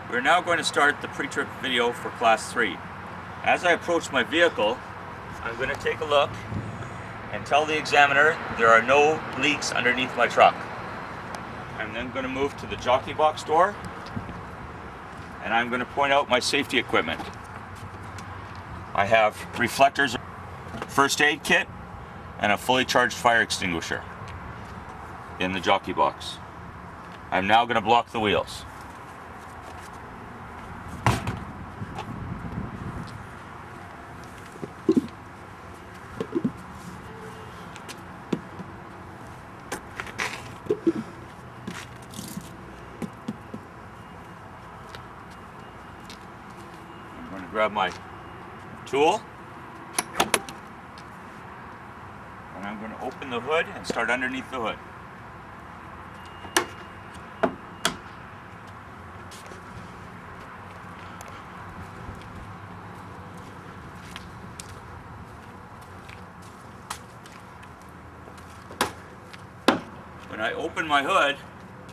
We're now going to start the pre-trip video for Class 3. As I approach my vehicle, I'm going to take a look and tell the examiner there are no leaks underneath my truck. I'm then going to move to the jockey box door and I'm going to point out my safety equipment. I have reflectors, first aid kit, and a fully charged fire extinguisher in the jockey box. I'm now going to block the wheels. I'm going to grab my tool and I'm going to open the hood and start underneath the hood. When I open my hood,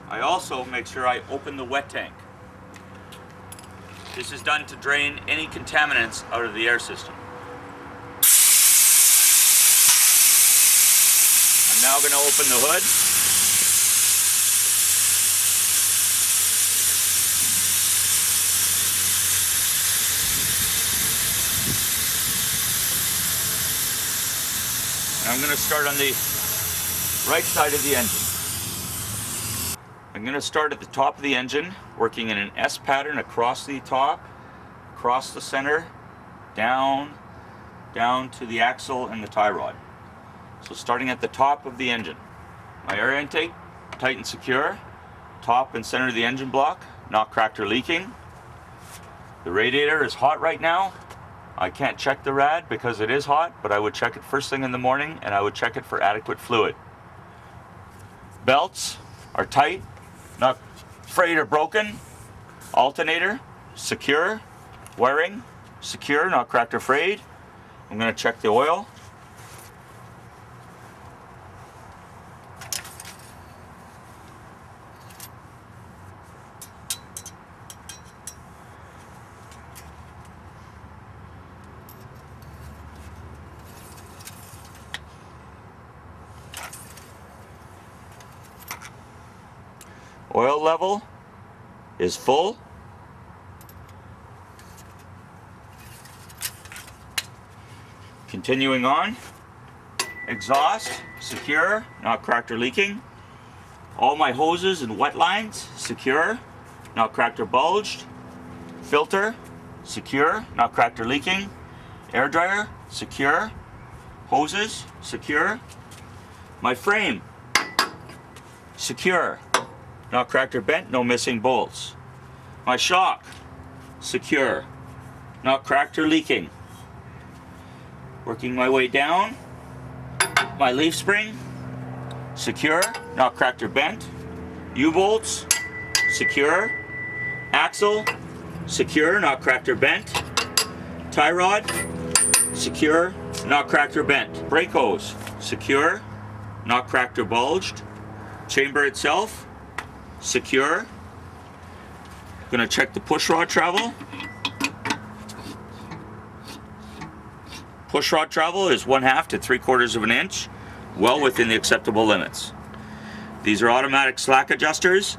I also make sure I open the wet tank. This is done to drain any contaminants out of the air system. I'm now going to open the hood. And I'm going to start on the right side of the engine. I'm going to start at the top of the engine, working in an S pattern across the top, across the center, down to the axle and the tie rod. So starting at the top of the engine. My air intake, tight and secure. Top and center of the engine block, not cracked or leaking. The radiator is hot right now. I can't check the rad because it is hot, but I would check it first thing in the morning and I would check it for adequate fluid. Belts are tight, not frayed or broken. Alternator, secure. Wiring, secure, not cracked or frayed. I'm going to check the oil. Oil level is full. Continuing on. Exhaust, secure, not cracked or leaking. All my hoses and wet lines, secure, not cracked or bulged. Filter, secure, not cracked or leaking. Air dryer, secure. Hoses, secure. My frame, secure. Not cracked or bent, no missing bolts. My shock, secure. Not cracked or leaking. Working my way down. My leaf spring, secure. Not cracked or bent. U-bolts, secure. Axle, secure. Not cracked or bent. Tie rod, secure. Not cracked or bent. Brake hose, secure. Not cracked or bulged. Chamber itself, secure. Going to check the push rod travel. Push rod travel is 1/2 to 3/4 of an inch, well within the acceptable limits. These are automatic slack adjusters.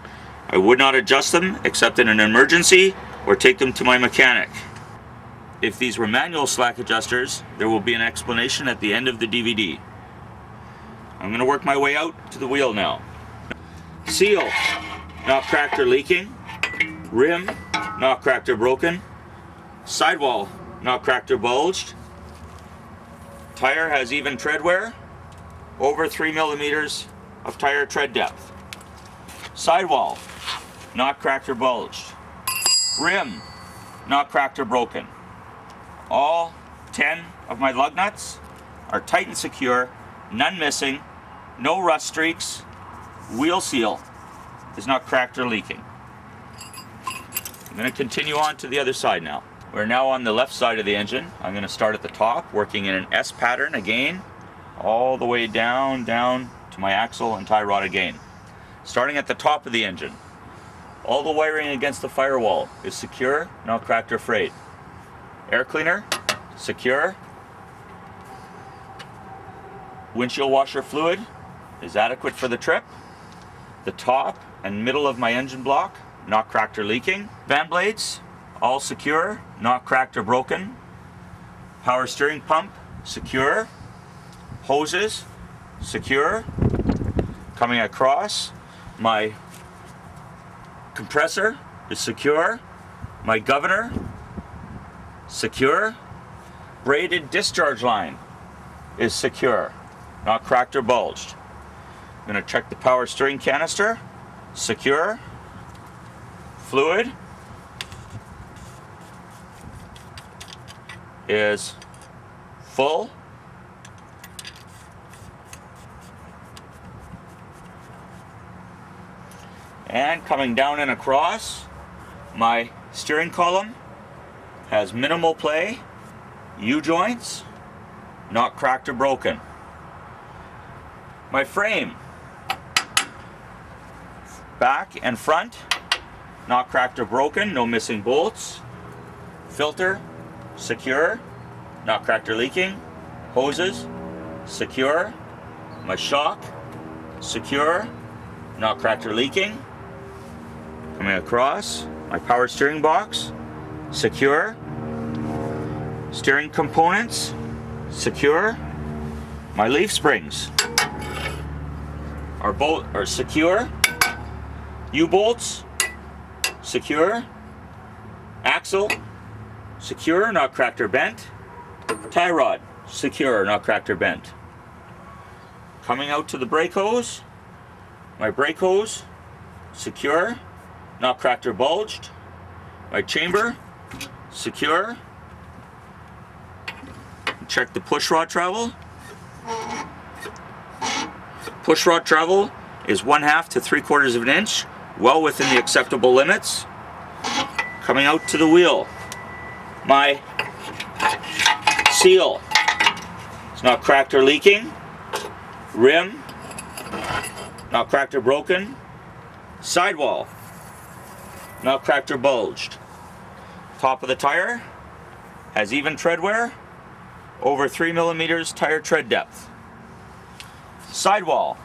I would not adjust them except in an emergency or take them to my mechanic. If these were manual slack adjusters, there will be an explanation at the end of the DVD. I'm going to work my way out to the wheel now. Seal, not cracked or leaking. Rim, not cracked or broken. Sidewall, not cracked or bulged. Tire has even tread wear, over 3 millimeters of tire tread depth. Sidewall, not cracked or bulged. Rim, not cracked or broken. All 10 of my lug nuts are tight and secure, none missing, no rust streaks. Wheel seal is not cracked or leaking. I'm going to continue on to the other side now. We're now on the left side of the engine. I'm going to start at the top, working in an S pattern again, all the way down to my axle and tie rod again. Starting at the top of the engine. All the wiring against the firewall is secure, not cracked or frayed. Air cleaner, secure. Windshield washer fluid is adequate for the trip. The top and middle of my engine block, not cracked or leaking. Fan blades, all secure, not cracked or broken. Power steering pump, secure. Hoses, secure. Coming across, my compressor is secure. My governor, secure. Braided discharge line is secure, not cracked or bulged. I'm going to check the power steering canister, secure. Fluid is full. And coming down and across, my steering column has minimal play, U-joints, not cracked or broken. My frame, back and front, not cracked or broken, no missing bolts. Filter, secure, not cracked or leaking. Hoses, secure. My shock, secure, not cracked or leaking. Coming across, my power steering box, secure. Steering components, secure. My leaf springs are secure. U-bolts, secure. Axle, secure, not cracked or bent. Tie rod, secure, not cracked or bent. Coming out to the brake hose, my brake hose, secure, not cracked or bulged. My chamber, secure. Check the push rod travel. Push rod travel is 1/2 to 3/4 of an inch, well within the acceptable limits. Coming out to the wheel, my seal is not cracked or leaking. Rim, not cracked or broken. Sidewall, not cracked or bulged. Top of the tire has even tread wear, over 3 millimeters tire tread depth. Sidewall,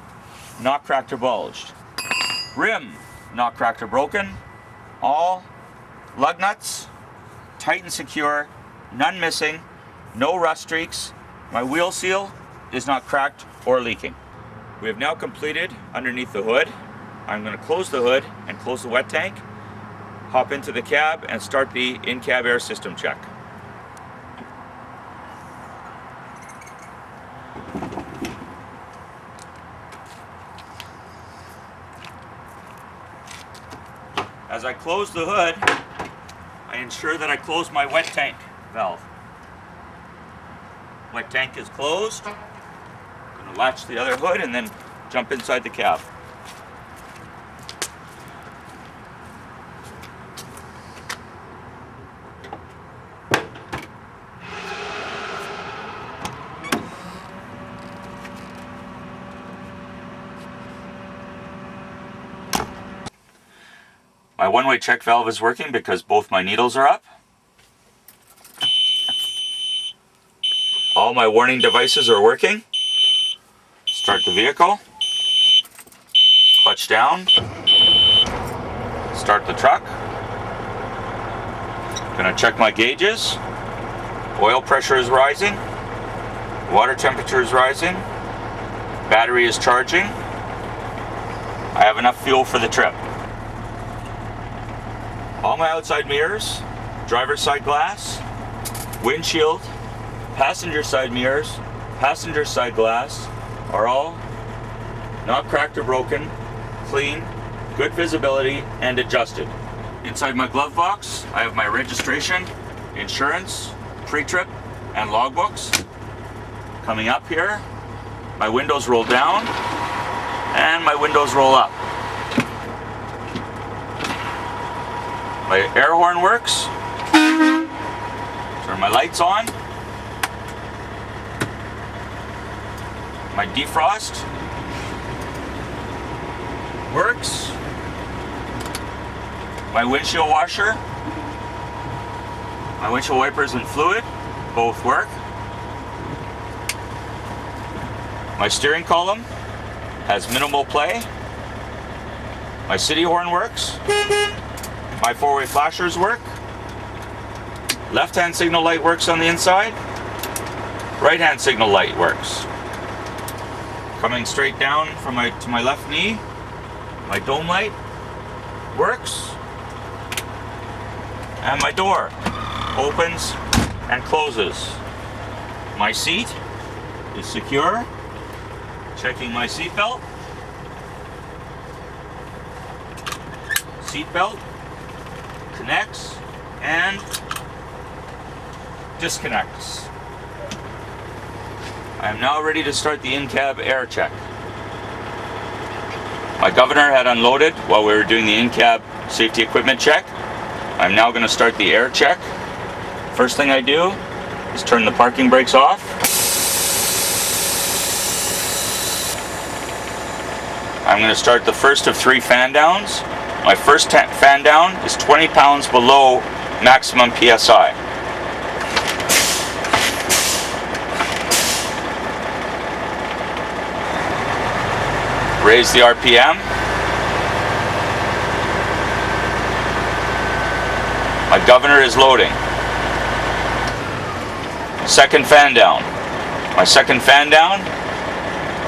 not cracked or bulged. Rim, not cracked or broken. All lug nuts, tight and secure, none missing, no rust streaks. My wheel seal is not cracked or leaking. We have now completed underneath the hood. I'm going to close the hood and close the wet tank, hop into the cab and start the in-cab air system check. As I close the hood, I ensure that I close my wet tank valve. Wet tank is closed. I'm going to latch the other hood and then jump inside the cab. My one-way check valve is working because both my needles are up. All my warning devices are working. Start the vehicle. Clutch down. Start the truck. Gonna check my gauges. Oil pressure is rising. Water temperature is rising. Battery is charging. I have enough fuel for the trip. All my outside mirrors, driver's side glass, windshield, passenger side mirrors, passenger side glass are all not cracked or broken, clean, good visibility, and adjusted. Inside my glove box, I have my registration, insurance, pre-trip, and logbooks. Coming up here, my windows roll down, and my windows roll up. My air horn works. Turn my lights on. My defrost works. My windshield washer, my windshield wipers and fluid both work. My steering column has minimal play. My city horn works. My four-way flashers work. Left-hand signal light works on the inside. Right-hand signal light works. Coming straight down from to my left knee, my dome light works. And my door opens and closes. My seat is secure. Checking my seat belt. Seat belt connects and disconnects. I am now ready to start the in-cab air check. My governor had unloaded while we were doing the in-cab safety equipment check. I'm now going to start the air check. First thing I do is turn the parking brakes off. I'm going to start the first of 3 fan downs. My first fan down is 20 pounds below maximum PSI. Raise the RPM. My governor is loading. Second fan down. My second fan down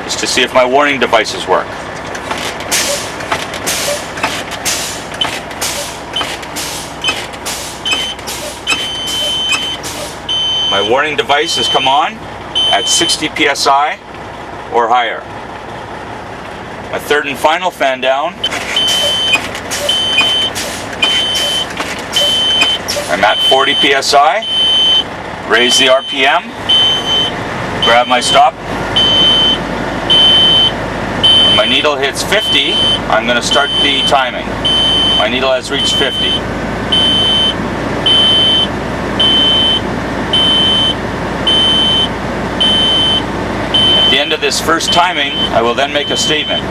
is to see if my warning devices work. My warning device has come on at 60 PSI or higher. My third and final fan down, I'm at 40 PSI, raise the RPM, grab my stop. When my needle hits 50, I'm going to start the timing. My needle has reached 50. At the end of this first timing, I will then make a statement.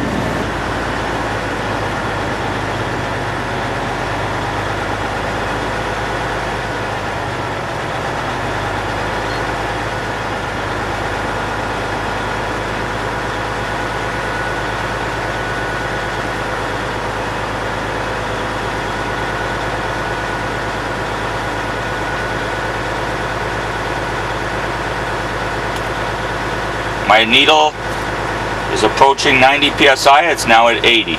My needle is approaching 90 PSI, it's now at 80.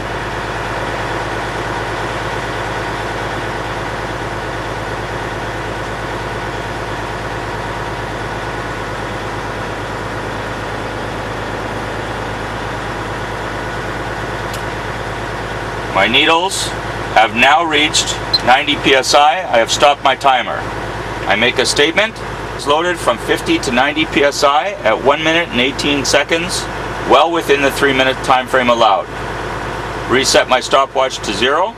My needles have now reached 90 PSI. I have stopped my timer. I make a statement. It's loaded from 50 to 90 PSI at 1 minute and 18 seconds, well within the 3-minute time frame allowed. Reset my stopwatch to 0.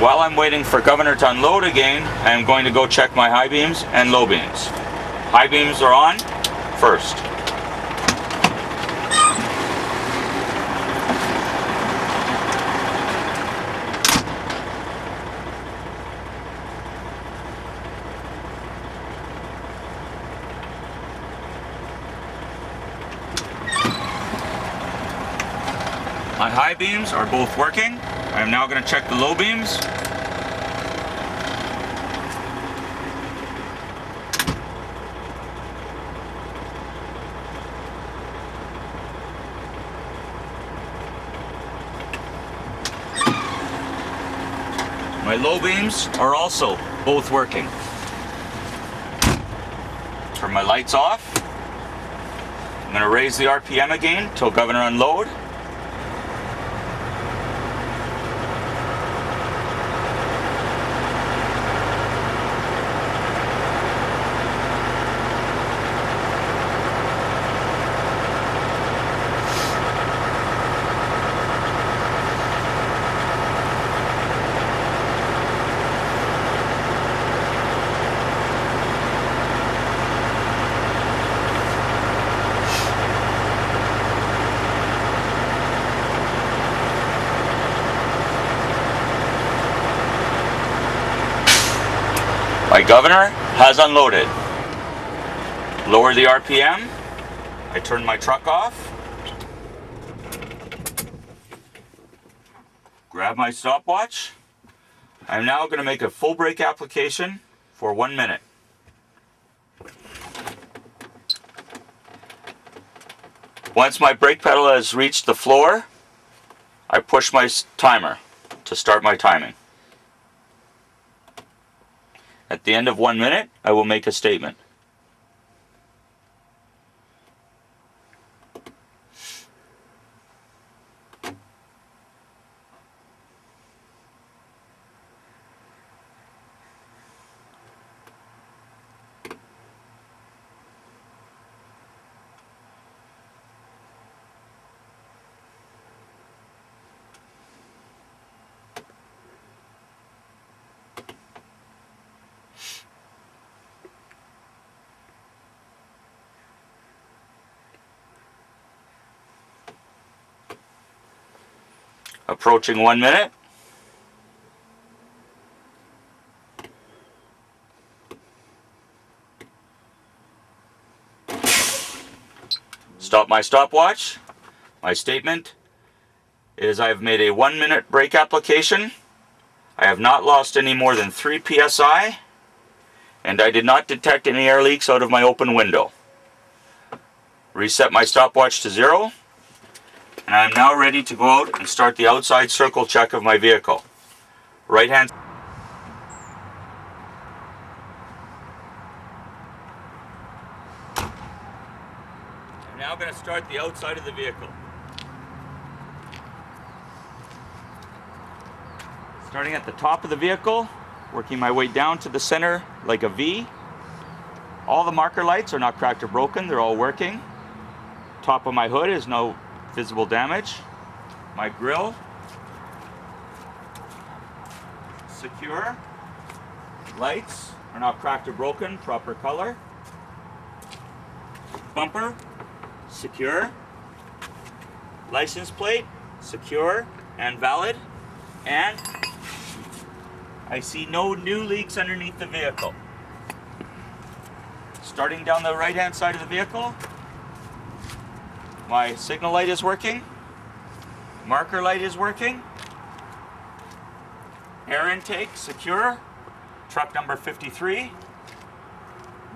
While I'm waiting for Governor to unload again, I am going to go check my high beams and low beams. High beams are on first. My high beams are both working. I am now going to check the low beams. My low beams are also both working. Turn my lights off. I'm going to raise the RPM again till Governor unload. My governor has unloaded. Lower the RPM. I turn my truck off. Grab my stopwatch. I'm now going to make a full brake application for 1 minute. Once my brake pedal has reached the floor, I push my timer to start my timing. At the end of 1 minute, I will make a statement. Approaching 1 minute. Stop my stopwatch. My statement is I've made a 1 minute brake application. I have not lost any more than 3 psi, and I did not detect any air leaks out of my open window. Reset my stopwatch to 0. And I'm now ready to go out and start the outside circle check of my vehicle. Right hand. I'm now going to start the outside of the vehicle. Starting at the top of the vehicle, working my way down to the center like a V. All the marker lights are not cracked or broken, they're all working. Top of my hood is no visible damage. My grille secure. Lights are not cracked or broken, proper color. Bumper secure. License plate secure and valid. And I see no new leaks underneath the vehicle. Starting down the right hand side of the vehicle, my signal light is working, marker light is working, air intake secure, truck number 53,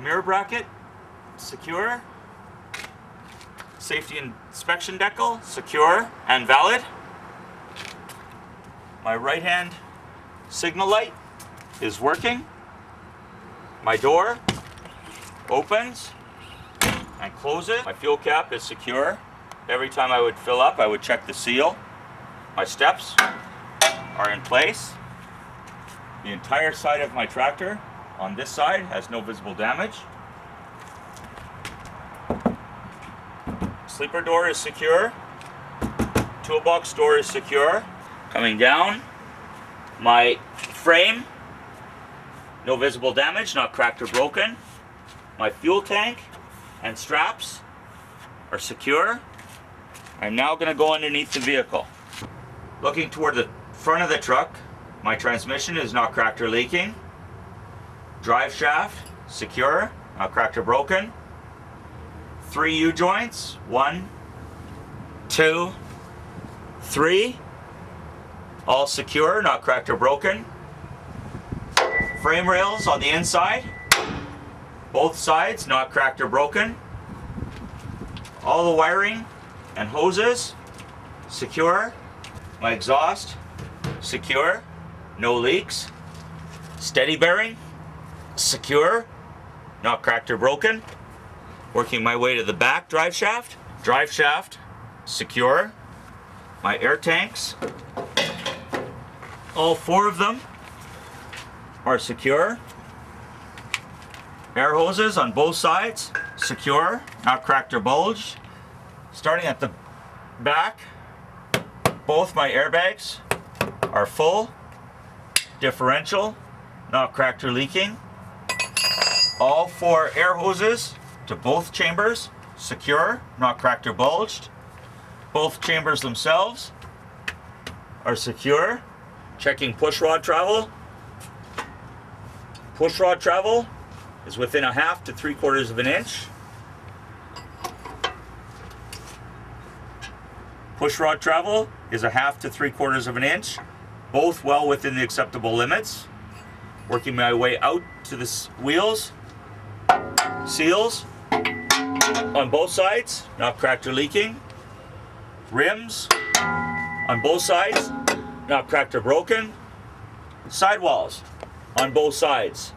mirror bracket secure, safety inspection decal secure and valid. My right hand signal light is working, my door opens and close it. My fuel cap is secure. Every time I would fill up, I would check the seal. My steps are in place. The entire side of my tractor on this side has no visible damage. Sleeper door is secure. Toolbox door is secure. Coming down, my frame, no visible damage, not cracked or broken. My fuel tank and straps are secure. I'm now going to go underneath the vehicle. Looking toward the front of the truck, my transmission is not cracked or leaking. Drive shaft secure, not cracked or broken. 3 U-joints, 1, 2, 3, all secure, not cracked or broken. Frame rails on the inside, both sides not cracked or broken. All the wiring and hoses secure. My exhaust secure, no leaks. Steady bearing secure, not cracked or broken. Working my way to the back drive shaft secure. My air tanks, all 4 of them are secure. Air hoses on both sides, secure, not cracked or bulged. Starting at the back, both my airbags are full. Differential, not cracked or leaking. All 4 air hoses to both chambers, secure, not cracked or bulged. Both chambers themselves are secure. Checking push rod travel. Push rod travel is within 1/2 to 3/4 of an inch. Push rod travel is 1/2 to 3/4 of an inch, both well within the acceptable limits. Working my way out to the wheels, seals on both sides, not cracked or leaking. Rims on both sides, not cracked or broken. Sidewalls on both sides,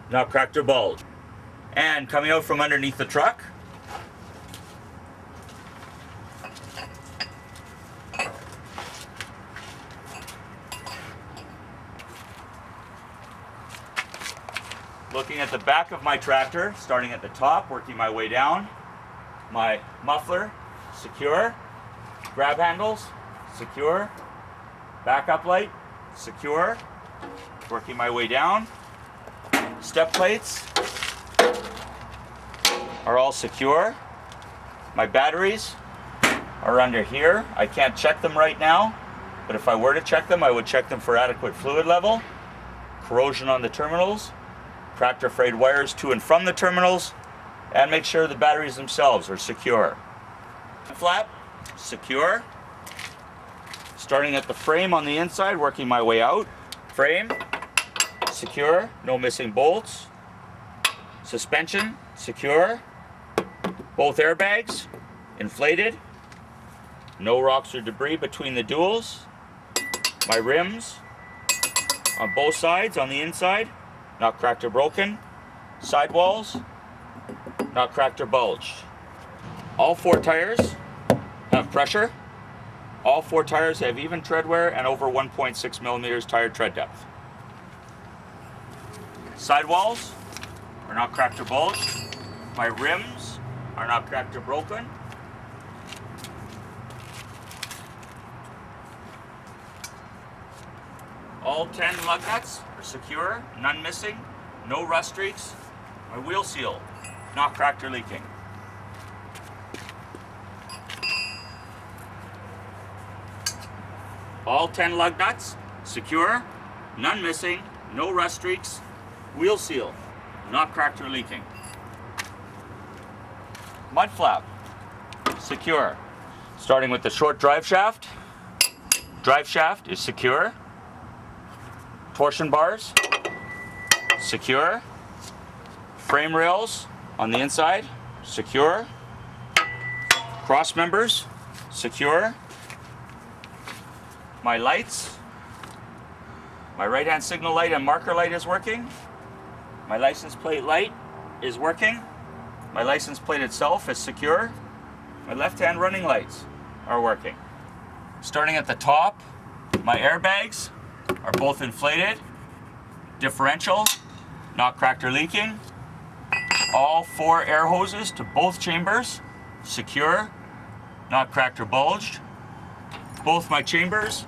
not cracked or bulged. And coming out from underneath the truck, looking at the back of my tractor, starting at the top, working my way down. My muffler, secure. Grab handles, secure. Backup light, secure. Working my way down. Step plates are all secure. My batteries are under here. I can't check them right now, but if I were to check them, I would check them for adequate fluid level, corrosion on the terminals, cracked or frayed wires to and from the terminals, and make sure the batteries themselves are secure. Flap, secure. Starting at the frame on the inside, working my way out. Frame, secure, no missing bolts. Suspension, secure. Both airbags, inflated. No rocks or debris between the duals. My rims on both sides, on the inside, not cracked or broken. Sidewalls, not cracked or bulged. All 4 tires have pressure. All 4 tires have even tread wear and over 1.6 millimeters tire tread depth. Sidewalls are not cracked or bulged. My rims are not cracked or broken. All 10 lug nuts are secure, none missing, no rust streaks. My wheel seal, not cracked or leaking. All 10 lug nuts, secure, none missing, no rust streaks, wheel seal, not cracked or leaking. Mud flap, secure. Starting with the short drive shaft. Drive shaft is secure. Torsion bars, secure. Frame rails on the inside, secure. Cross members, secure. My lights, my right-hand signal light and marker light is working. My license plate light is working. My license plate itself is secure. My left-hand running lights are working. Starting at the top, my airbags are both inflated. Differential, not cracked or leaking. All 4 air hoses to both chambers, secure, not cracked or bulged. Both my chambers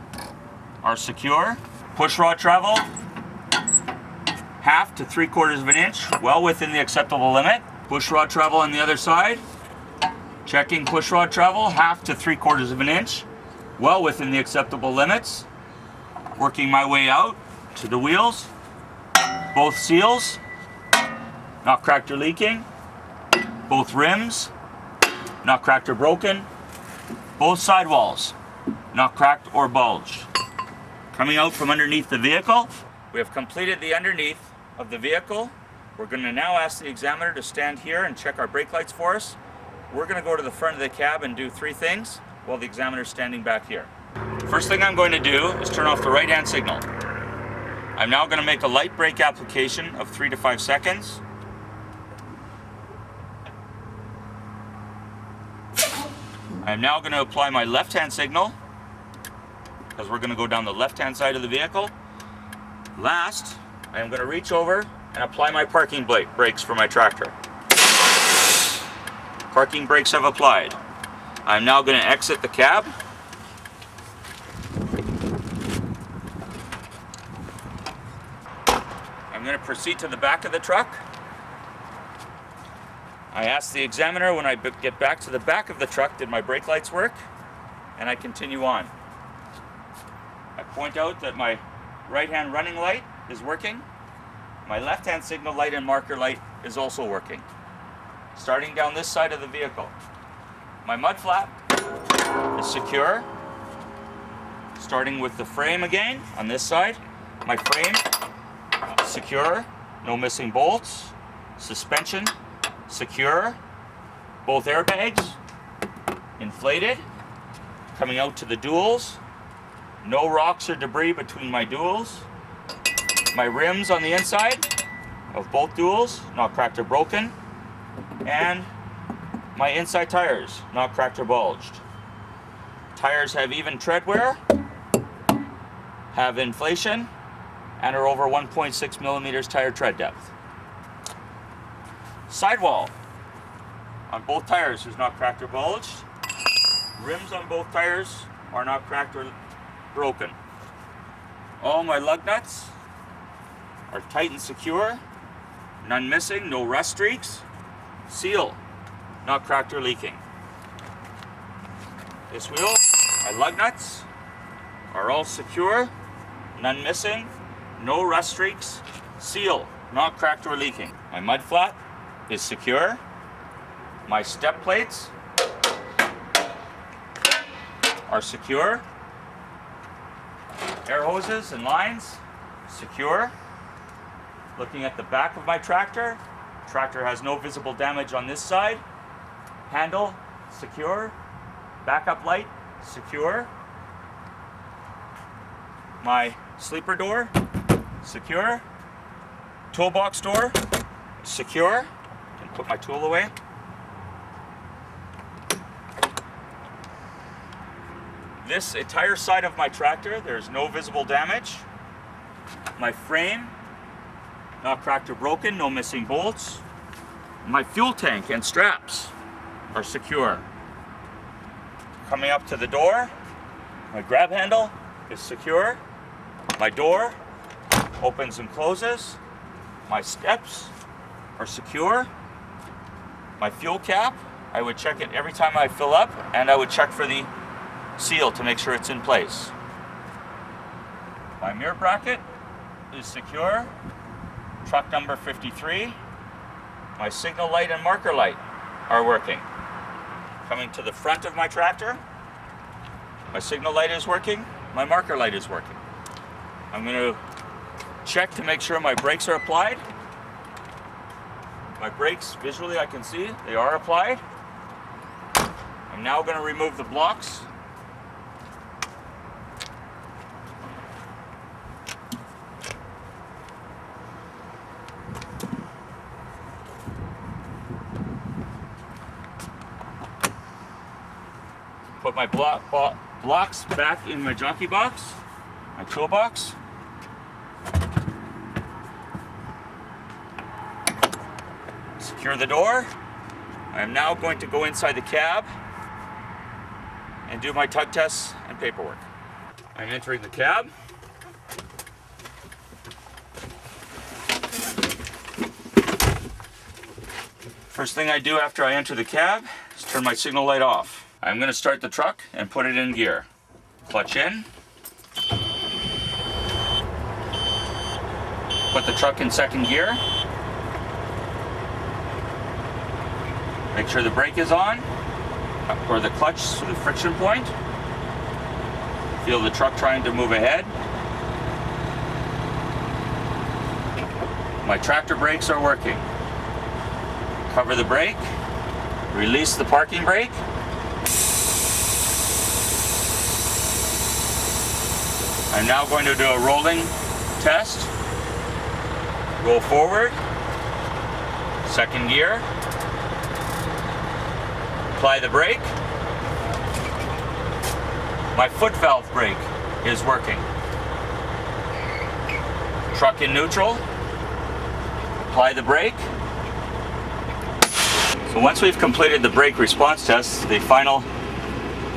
are secure. Push rod travel, 1/2 to 3/4 of an inch, well within the acceptable limit. Push rod travel on the other side. Checking push rod travel, 1/2 to 3/4 of an inch, well within the acceptable limits. Working my way out to the wheels. Both seals, not cracked or leaking. Both rims, not cracked or broken. Both sidewalls, not cracked or bulged. Coming out from underneath the vehicle, we have completed the underneath of the vehicle. We're going to now ask the examiner to stand here and check our brake lights for us. We're going to go to the front of the cab and do 3 things while the examiner is standing back here. First thing I'm going to do is turn off the right-hand signal. I'm now going to make a light brake application of 3 to 5 seconds. I'm now going to apply my left-hand signal, because we're going to go down the left-hand side of the vehicle. Last, I am going to reach over and apply my parking brakes for my tractor. Parking brakes have applied. I'm now going to exit the cab. I'm going to proceed to the back of the truck. I ask the examiner when I get back to the back of the truck, did my brake lights work? And I continue on. I point out that my right-hand running light is working. My left-hand signal light and marker light is also working. Starting down this side of the vehicle. My mud flap is secure. Starting with the frame again on this side. My frame secure, no missing bolts. Suspension secure. Both airbags inflated. Coming out to the duals. No rocks or debris between my duals. My rims on the inside of both duals, not cracked or broken. And my inside tires, not cracked or bulged. Tires have even tread wear, have inflation, and are over 1.6 millimeters tire tread depth. Sidewall on both tires is not cracked or bulged. Rims on both tires are not cracked or broken. All my lug nuts are tight and secure, none missing, no rust streaks. Seal, not cracked or leaking. This wheel, my lug nuts are all secure, none missing, no rust streaks. Seal, not cracked or leaking. My mud flat is secure. My step plates are secure. Air hoses and lines, secure. Looking at the back of my tractor, tractor has no visible damage on this side. Handle, secure. Backup light, secure. My sleeper door, secure. Toolbox door, secure. Can put my tool away. This entire side of my tractor, there's no visible damage. My frame, not cracked or broken, no missing bolts. My fuel tank and straps are secure. Coming up to the door, my grab handle is secure. My door opens and closes. My steps are secure. My fuel cap, I would check it every time I fill up, and I would check for the seal to make sure it's in place. My mirror bracket is secure. Truck number 53. My signal light and marker light are working. Coming to the front of my tractor, my signal light is working, my marker light is working. I'm going to check to make sure my brakes are applied. My brakes, visually I can see, they are applied. I'm now going to remove the blocks. Put my blocks back in my jockey box, my toolbox. Secure the door. I am now going to go inside the cab and do my tug tests and paperwork. I'm entering the cab. First thing I do after I enter the cab is turn my signal light off. I'm going to start the truck and put it in gear. Clutch in. Put the truck in second gear. Make sure the brake is on, or the clutch to the friction point. Feel the truck trying to move ahead. My tractor brakes are working. Cover the brake. Release the parking brake. I'm now going to do a rolling test. Roll forward. Second gear. Apply the brake. My foot valve brake is working. Truck in neutral. Apply the brake. So once we've completed the brake response test, the final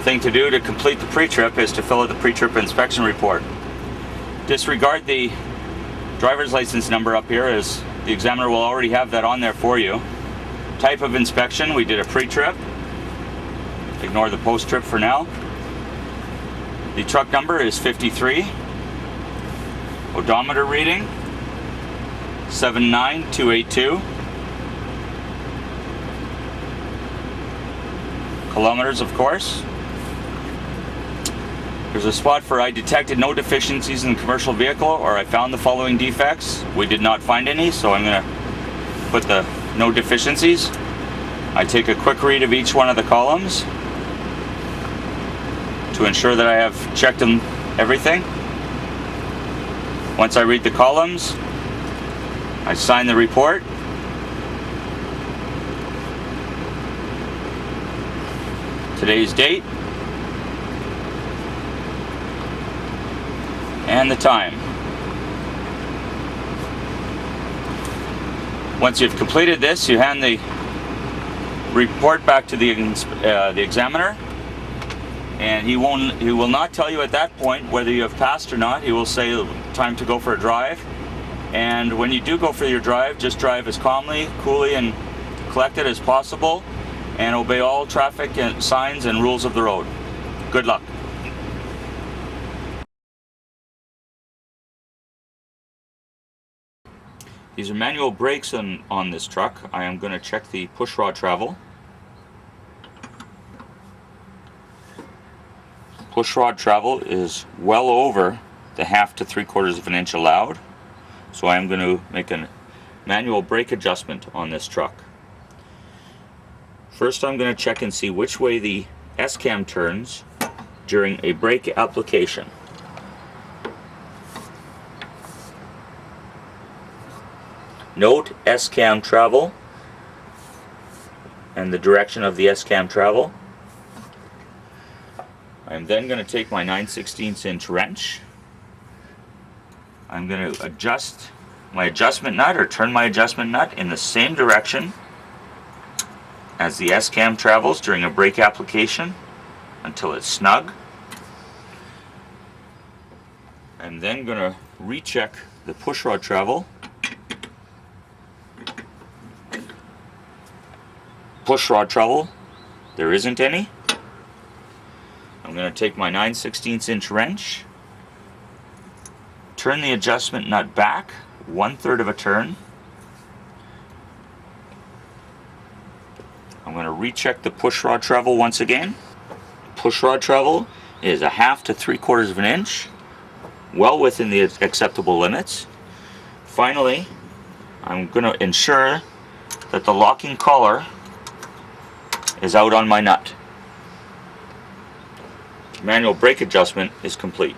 thing to do to complete the pre-trip is to fill out the pre-trip inspection report. Disregard the driver's license number up here, as the examiner will already have that on there for you. Type of inspection, we did a pre-trip. Ignore the post-trip for now. The truck number is 53. Odometer reading 79282 kilometers, of course. There's a spot for I detected no deficiencies in the commercial vehicle, or I found the following defects. We did not find any, so I'm going to put the no deficiencies. I take a quick read of each one of the columns to ensure that I have checked everything. Once I read the columns, I sign the report. Today's date and the time. Once you've completed this, you hand the report back to the examiner, and he will not tell you at that point whether you have passed or not. He will say time to go for a drive, and when you do go for your drive, just drive as calmly, coolly, and collected as possible, and obey all traffic and signs and rules of the road. Good luck. These are manual brakes on this truck. I am going to check the push rod travel. Push rod travel is well over the 1/2 to 3/4 of an inch allowed. So I am going to make a manual brake adjustment on this truck. First, I'm going to check and see which way the S-cam turns during a brake application. Note S-cam travel and the direction of the S-cam travel. I'm then going to take my 9/16 inch wrench. I'm going to adjust my adjustment nut, or turn my adjustment nut in the same direction as the S-cam travels during a brake application until it's snug. I'm then going to recheck the push rod travel. Push rod travel, there isn't any. I'm going to take my 9/16 inch wrench, turn the adjustment nut back 1/3 of a turn. I'm going to recheck the push rod travel once again. Push rod travel is a 1/2 to 3/4 of an inch, well within the acceptable limits. Finally, I'm going to ensure that the locking collar is out on my nut. Manual brake adjustment is complete.